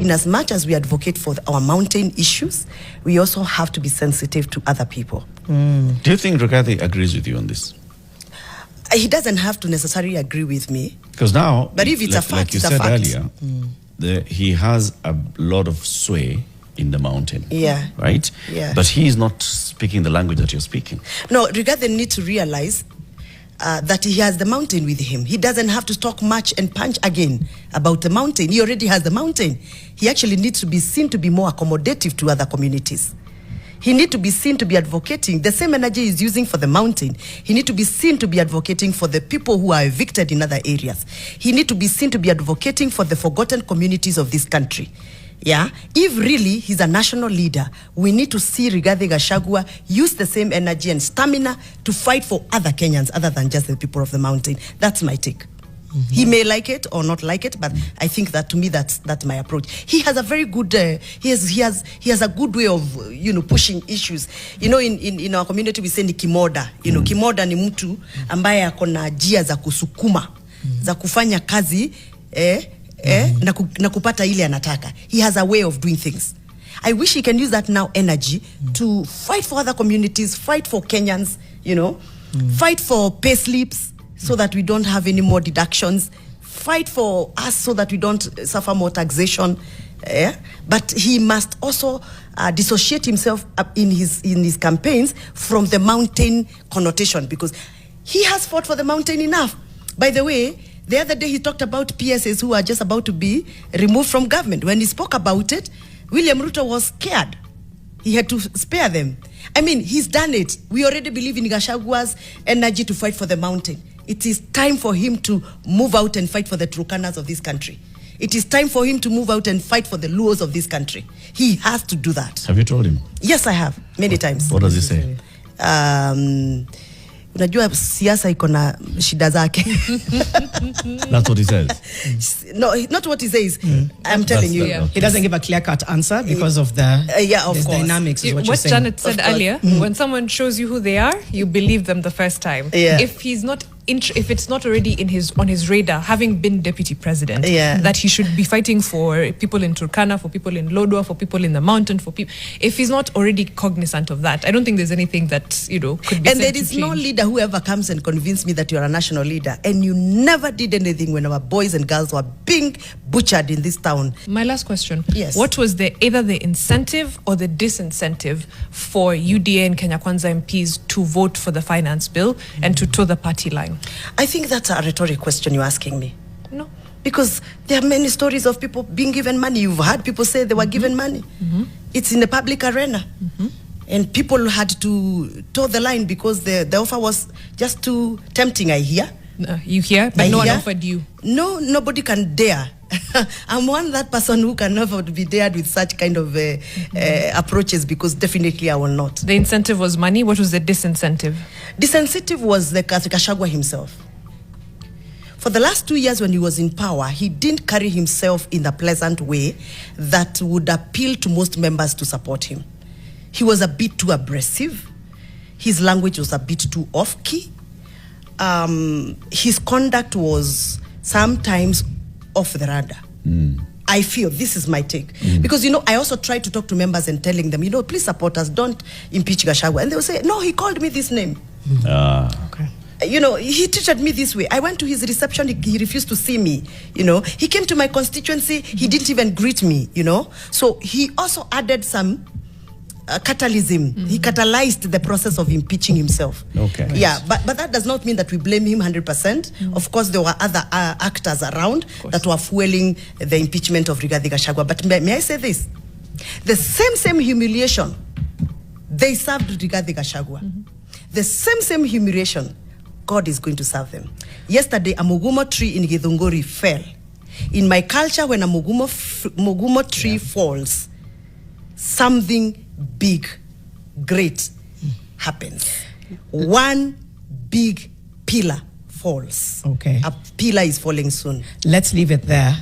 In as much as we advocate for our mountain issues, we also have to be sensitive to other people. Do you think Rigathi agrees with you on this? He doesn't have to necessarily agree with me. Because now, but if it's a fact, like you it's said a fact. Earlier, he has a lot of sway in the mountain. Yeah. Right? Yeah. But he is not speaking the language that you're speaking. No, Rigathi needs to realize that he has the mountain with him. He doesn't have to talk much and punch again about the mountain. He already has the mountain. He actually needs to be seen to be more accommodative to other communities. He needs to be seen to be advocating the same energy he's using for the mountain. He needs to be seen to be advocating for the people who are evicted in other areas. He needs to be seen to be advocating for the forgotten communities of this country. Yeah, if really he's a national leader, we need to see Rigathi Gachagua use the same energy and stamina to fight for other Kenyans other than just the people of the mountain. That's my take. He may like it or not like it, but I think that to me that's my approach. He has a very good he has a good way of pushing issues. In our community we say ni kimoda. Kimoda ni mtu ambaye akona njia za kusukuma za kufanya kazi na kupata ile anataka. He has a way of doing things. I wish he can use that now energy to fight for other communities, fight for Kenyans, fight for pay slips, so that we don't have any more deductions, fight for us so that we don't suffer more taxation. But he must also dissociate himself in his campaigns from the mountain connotation, because he has fought for the mountain enough. By the way, the other day he talked about PSAs who are just about to be removed from government. When he spoke about it, William Ruto was scared. He had to spare them. I mean, he's done it. We already believe in Gachagua's energy to fight for the mountain. It is time for him to move out and fight for the Turkanas of this country. It is time for him to move out and fight for the Luos of this country. He has to do that. Have you told him? Yes, I have. Many times. What does he say? Unajua siasa iko na shida zake. That's what he says. No, not what he says. I'm telling you. He doesn't give a clear-cut answer because of the dynamics. Is what what Janet said earlier, when someone shows you who they are, you believe them the first time. Yeah. If it's not already on his radar, having been deputy president, that he should be fighting for people in Turkana, for people in Lodwar, for people in the mountain, for people. If he's not already cognizant of that, I don't think there's anything that could be. And there is no leader who ever comes and convince me that you're a national leader, and you never did anything when our boys and girls were being butchered in this town. My last question. Yes. What was either the incentive or the disincentive for UDA and Kenya Kwanza MPs to vote for the finance bill and to toe the party line? I think that's a rhetoric question you're asking me. No. Because there are many stories of people being given money. You've heard people say they were given money. It's in the public arena. And people had to toe the line because the offer was just too tempting, I hear. You hear? But no one offered you. No, nobody can dare. I'm that person who can never be dared with such kind of approaches, because definitely I will not. The incentive was money. What was the disincentive? Disincentive was the Gachagua himself. For the last 2 years when he was in power, he didn't carry himself in a pleasant way that would appeal to most members to support him. He was a bit too abrasive. His language was a bit too off-key. His conduct was sometimes off the radar. I feel, this is my take. Because, I also try to talk to members and telling them, please support us, don't impeach Gachagua. And they will say, no, he called me this name. Okay. He treated me this way. I went to his reception, he refused to see me, He came to my constituency, he didn't even greet me, So he also added some catalysm. He catalyzed the process of impeaching himself. Okay. Yeah, but that does not mean that we blame him 100%. Of course, there were other actors around that were fueling the impeachment of Rigathi Gachagua. But may I say this? The same humiliation they served Rigathi Gachagua. The same humiliation God is going to serve them. Yesterday, a mugumo tree in Githunguri fell. In my culture, when a mugumo tree falls, something big, great happens. One big pillar falls. Okay. A pillar is falling soon. Let's leave it there.